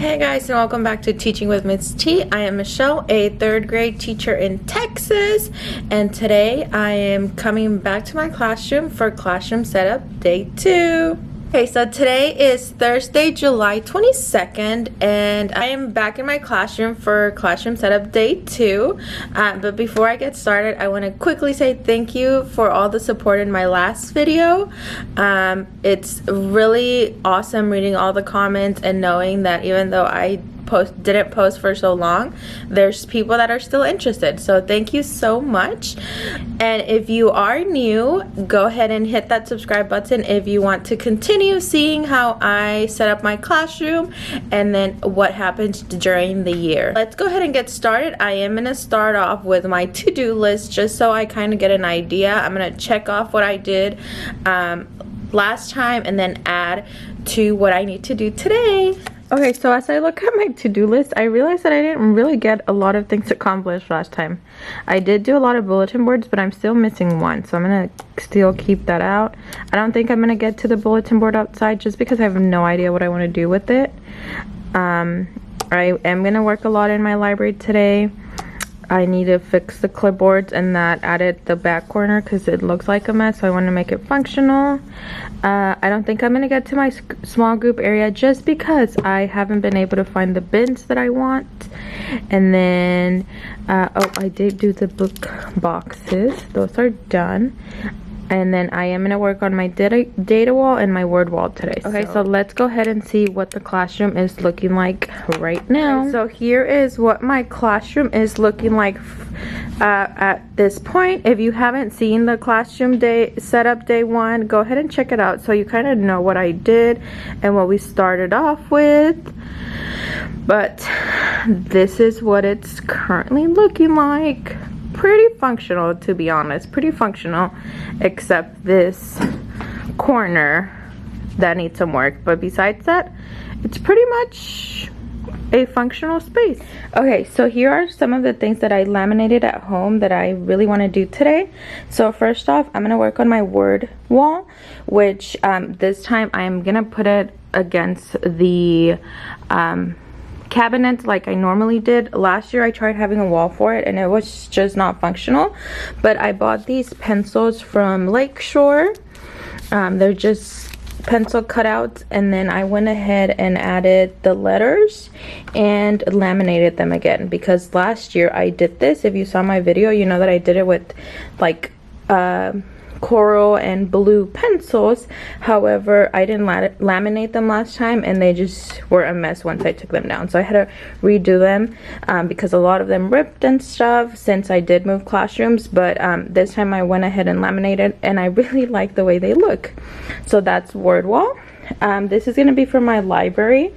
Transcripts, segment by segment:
Hey guys, and welcome back to Teaching with Miss T. I am Michelle, a third grade teacher in Texas, and today I am coming back to my classroom for classroom setup day 2. Okay, so today is Thursday, July 22nd, and I am back in my classroom for classroom setup day 2. But before I get started, I want to quickly say thank you for all the support in my last video. It's really awesome reading all the comments and knowing that even though I didn't post for so long, there's people that are still interested, so thank you so much. And if you are new, go ahead and hit that subscribe button if you want to continue seeing how I set up my classroom and then what happens during the year. Let's go ahead and get started. I am going to start off with my to-do list just so I kind of get an idea. I'm going to check off what I did last time and then add to what I need to do today. Okay, so as I look at my to-do list, I realized that I didn't really get a lot of things accomplished last time. I did do a lot of bulletin boards, but I'm still missing one, so I'm going to still keep that out. I don't think I'm going to get to the bulletin board outside just because I have no idea what I want to do with it. I am going to work a lot in my library today. I need to fix the clipboards and that added the back corner because it looks like a mess, so I want to make it functional. I don't think I'm going to get to my small group area just because I haven't been able to find the bins that I want. And then, oh, I did do the book boxes. Those are done. And then I am going to work on my data wall and my word wall today. Okay, so let's go ahead and see what the classroom is looking like right now. Okay, so here is what my classroom is looking like at this point. If you haven't seen the classroom day setup day 1, go ahead and check it out so you kind of know what I did and what we started off with. But this is what it's currently looking like. Pretty functional, to be honest, pretty functional, except this corner that needs some work, but besides that, it's pretty much a functional space. Okay, so here are some of the things that I laminated at home that I really want to do today. So first off, I'm going to work on my word wall, which this time I'm going to put it against the cabinet like I normally did. Last year I tried having a wall for it and it was just not functional, but I bought these pencils from Lakeshore. They're just pencil cutouts, and then I went ahead and added the letters and laminated them again, because last year I did this. If you saw my video, you know that I did it with like coral and blue pencils. However, I didn't laminate them last time and they just were a mess once I took them down, so I had to redo them because a lot of them ripped and stuff since I did move classrooms. But this time I went ahead and laminated, and I really like the way they look. So that's word wall. This is going to be for my library.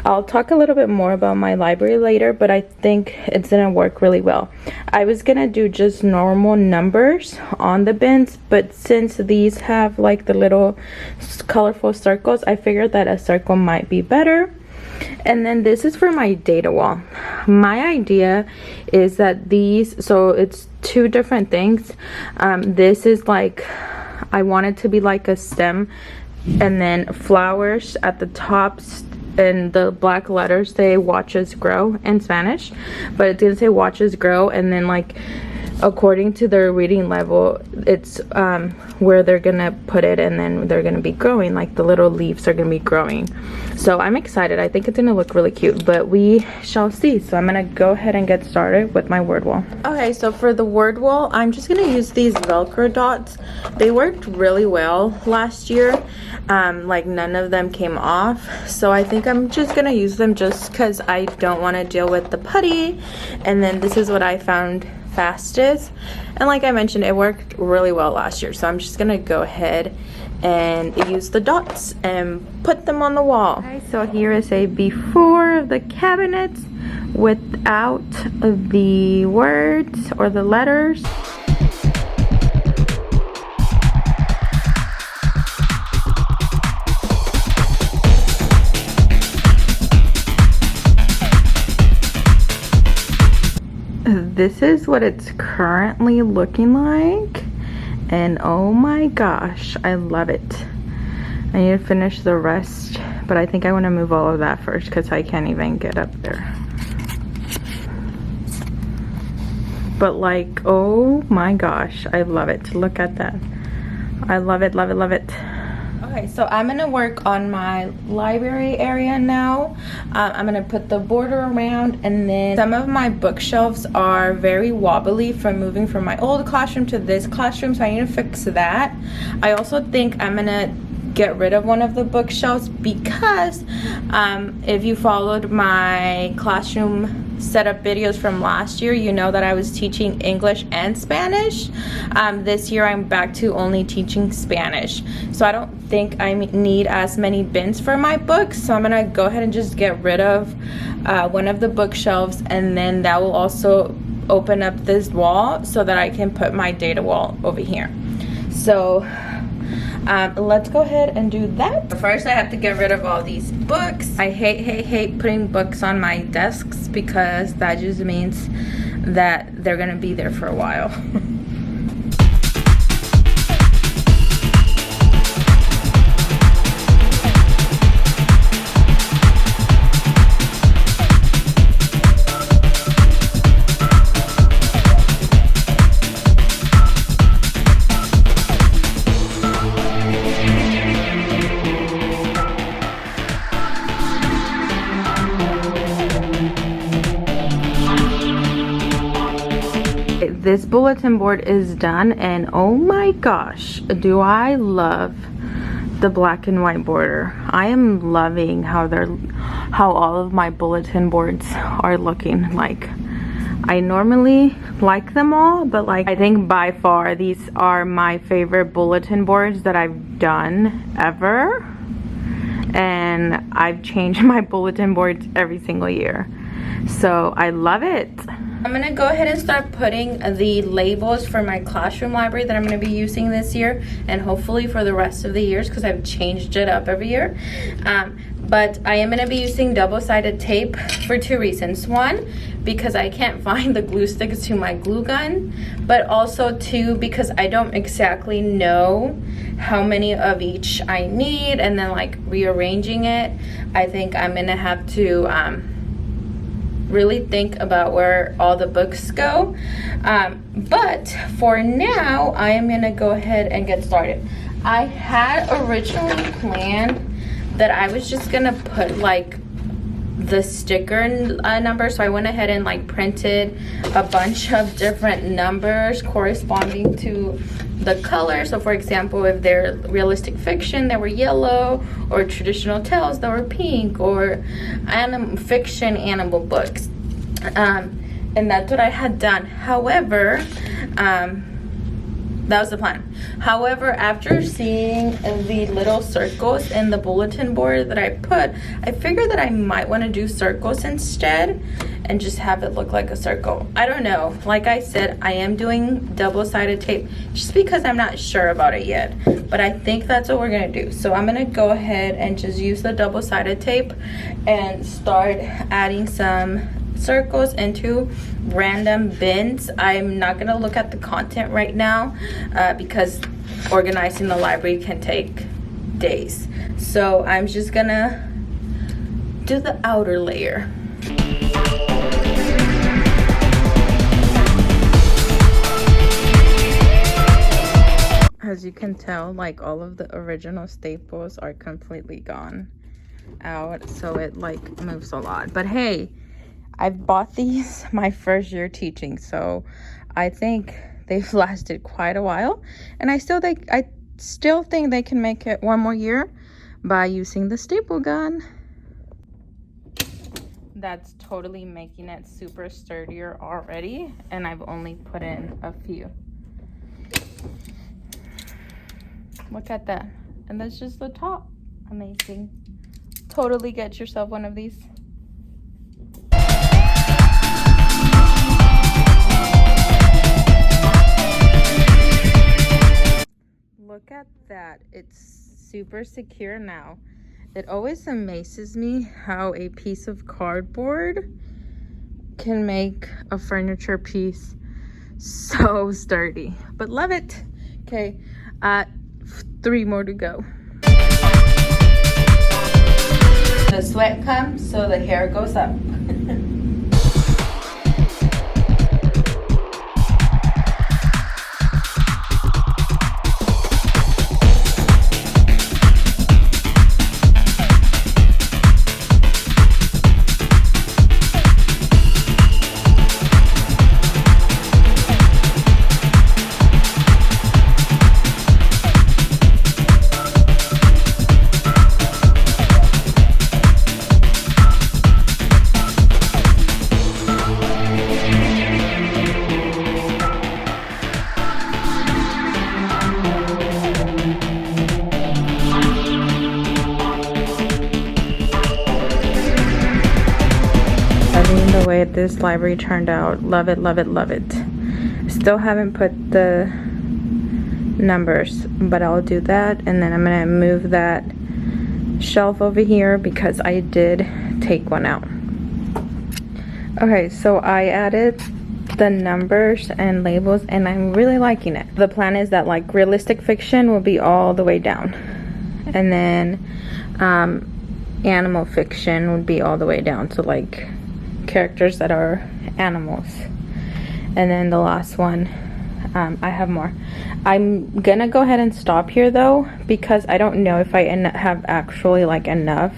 I'll talk a little bit more about my library later, but I think it's going to work really well. I was going to do just normal numbers on the bins, but since these have like the little colorful circles, I figured that a circle might be better. And then this is for my data wall. My idea is that these, so it's two different things. This is like, I want it to be like a stem, and then flowers at the top, and the black letters say watch us grow in Spanish, but it's gonna say watch us grow, and then like according to their reading level, it's where they're gonna put it, and then they're gonna be growing, like the little leaves are gonna be growing. So I'm excited. I think it's gonna look really cute, but we shall see. So I'm gonna go ahead and get started with my word wall. Okay, so for the word wall, I'm just gonna use these Velcro dots. They worked really well last year. Like none of them came off, so I think I'm just gonna use them just because I don't want to deal with the putty. And then this is what I found fastest, and like I mentioned, it worked really well last year, so I'm just gonna go ahead and use the dots and put them on the wall. Okay, so here is a before of the cabinet without the words or the letters. This is what it's currently looking like, and oh my gosh, I love it. I need to finish the rest But I think I want to move all of that first because I can't even get up there. But like, oh my gosh, I love it. Look at that. I love it, love it, love it. Okay, so I'm gonna work on my library area now. I'm gonna put the border around, and then some of my bookshelves are very wobbly from moving from my old classroom to this classroom, so I need to fix that. I also think I'm gonna get rid of one of the bookshelves because if you followed my classroom setup videos from last year, you know that I was teaching English and Spanish. This year I'm back to only teaching Spanish, so I don't think I need as many bins for my books, so I'm gonna go ahead and just get rid of one of the bookshelves, and then that will also open up this wall so that I can put my data wall over here. So let's go ahead and do that. First, I have to get rid of all these books. I hate putting books on my desks because that just means that they're gonna be there for a while. This bulletin board is done, and oh my gosh, do I love the black and white border. I am loving how all of my bulletin boards are looking. Like, I normally like them all, but like, I think by far these are my favorite bulletin boards that I've done ever, and I've changed my bulletin boards every single year, so I love it. I'm gonna go ahead and start putting the labels for my classroom library that I'm gonna be using this year, and hopefully for the rest of the years, because I've changed it up every year. But I am gonna be using double-sided tape for two reasons. One, because I can't find the glue sticks to my glue gun, but also two, because I don't exactly know how many of each I need, and then like rearranging it, I think I'm gonna have to really think about where all the books go. But for now, I am gonna go ahead and get started. I had originally planned that I was just gonna put like the sticker number, so I went ahead and like printed a bunch of different numbers corresponding to the color. So for example, if they're realistic fiction, they were yellow, or traditional tales that were pink, or fiction animal books, and that's what I had done. However, that was the plan. However, after seeing the little circles in the bulletin board that I put, I figured that I might want to do circles instead and just have it look like a circle. I don't know. Like I said, I am doing double-sided tape just because I'm not sure about it yet. But I think that's what we're going to do. So I'm going to go ahead and just use the double-sided tape and start adding some circles into random bins. I'm not gonna look at the content right now because organizing the library can take days. So I'm just gonna do the outer layer. As you can tell, like all of the original staples are completely gone out, so it like moves a lot. But hey, I've bought these my first year teaching, so I think they've lasted quite a while, and I still think they can make it one more year by using the staple gun. That's totally making it super sturdier already, and I've only put in a few. Look at that. And that's just the top. Amazing. Totally get yourself one of these. Look at that. It's super secure now. It always amazes me how a piece of cardboard can make a furniture piece so sturdy. But love it. Okay, 3 more to go. the sweat comes, so the hair goes up. The way this library turned out, love it, love it, love it. Still haven't put the numbers, but I'll do that, and then I'm gonna move that shelf over here because I did take one out. Okay, so I added the numbers and labels, and I'm really liking it. The plan is that like realistic fiction will be all the way down, and then animal fiction would be all the way down, so like characters that are animals. And then the last one, I have more. I'm gonna go ahead and stop here though, because I don't know if I have actually like enough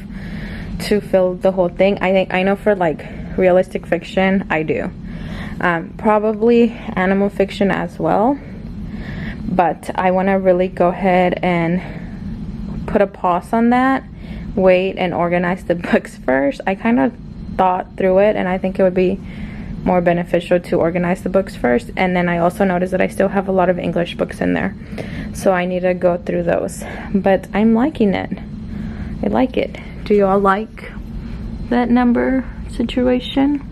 to fill the whole thing. I know for like realistic fiction I do, probably animal fiction as well, but I want to really go ahead and put a pause on that, wait and organize the books first. I kind of thought through it, and I think it would be more beneficial to organize the books first. And then I also noticed that I still have a lot of English books in there, so I need to go through those. But I'm liking it. I like it. Do y'all like that number situation?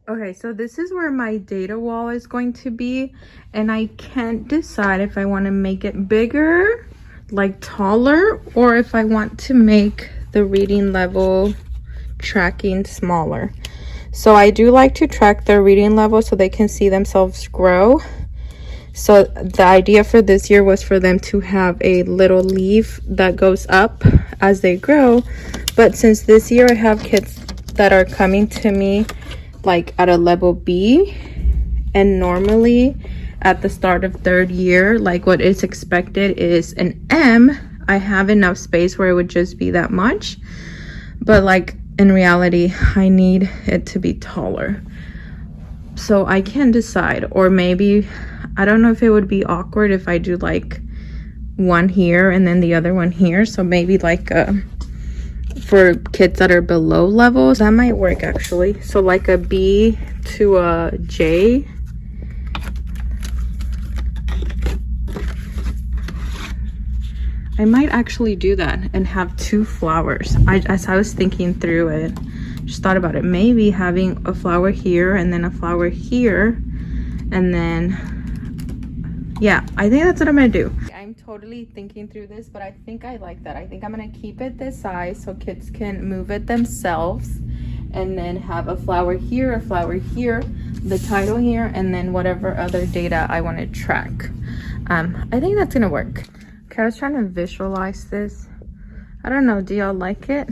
Okay, so this is where my data wall is going to be, and I can't decide if I want to make it bigger, like taller, or if I want to make the reading level tracking smaller. So I do like to track their reading level so they can see themselves grow. So the idea for this year was for them to have a little leaf that goes up as they grow. But since this year I have kids that are coming to me like at a level B, and normally at the start of third year, like what is expected is an M, I have enough space where it would just be that much, but like in reality I need it to be taller. So I can decide, or maybe I don't know if it would be awkward if I do like one here and then the other one here, so maybe like for kids that are below levels, that might work actually. So like a B to a J. I might actually do that and have two flowers. As I was thinking through it, just thought about it, maybe having a flower here and then a flower here, and then yeah, I think that's what I'm gonna do. I'm totally thinking through this, but I think I like that. I think I'm gonna keep it this size so kids can move it themselves, and then have a flower here, the title here, and then whatever other data I want to track. I think that's gonna work. Okay, I was trying to visualize this. I don't know, do y'all like it?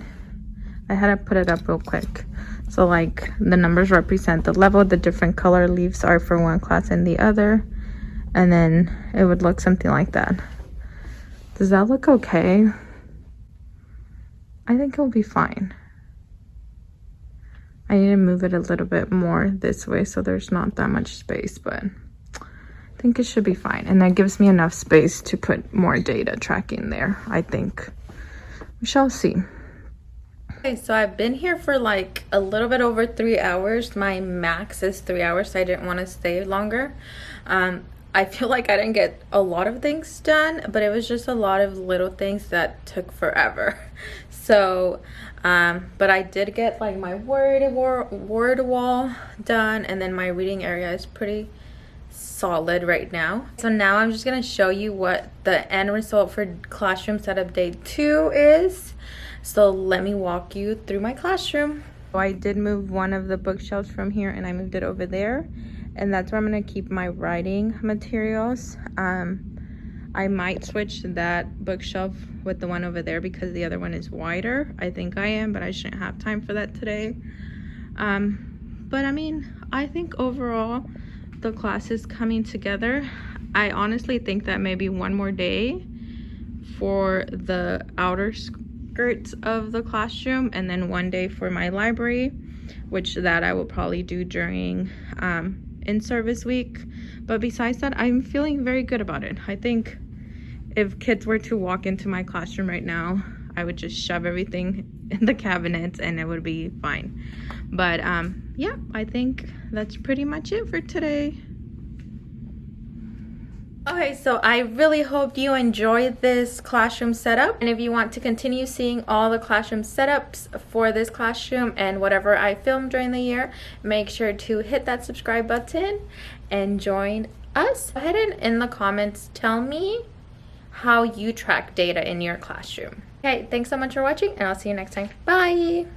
I had to put it up real quick. So like the numbers represent the level, the different color leaves are for one class and the other, and then it would look something like that. Does that look okay? I think it'll be fine. I need to move it a little bit more this way so there's not that much space, but I think it should be fine. And that gives me enough space to put more data tracking there, I think. We shall see. Okay, so I've been here for like a little bit over 3 hours. My max is 3 hours, so I didn't want to stay longer. I feel like I didn't get a lot of things done, but it was just a lot of little things that took forever. So, but I did get like my word wall done, and then my reading area is pretty solid right now. So now I'm just gonna show you what the end result for classroom setup day 2 is. So let me walk you through my classroom. So I did move one of the bookshelves from here and I moved it over there, and that's where I'm gonna keep my writing materials. I might switch that bookshelf with the one over there because the other one is wider. I think I am, but I shouldn't have time for that today. But I mean, I think overall the class is coming together. I honestly think that maybe one more day for the outer skirts of the classroom, and then one day for my library, which that I will probably do during in-service week. But besides that, I'm feeling very good about it. I think if kids were to walk into my classroom right now, I would just shove everything in the cabinets and it would be fine. But yeah, I think that's pretty much it for today. Okay, so I really hope you enjoyed this classroom setup, and if you want to continue seeing all the classroom setups for this classroom and whatever I filmed during the year, make sure to hit that subscribe button and join us. Go ahead and in the comments tell me how you track data in your classroom. Okay, thanks so much for watching, and I'll see you next time. Bye!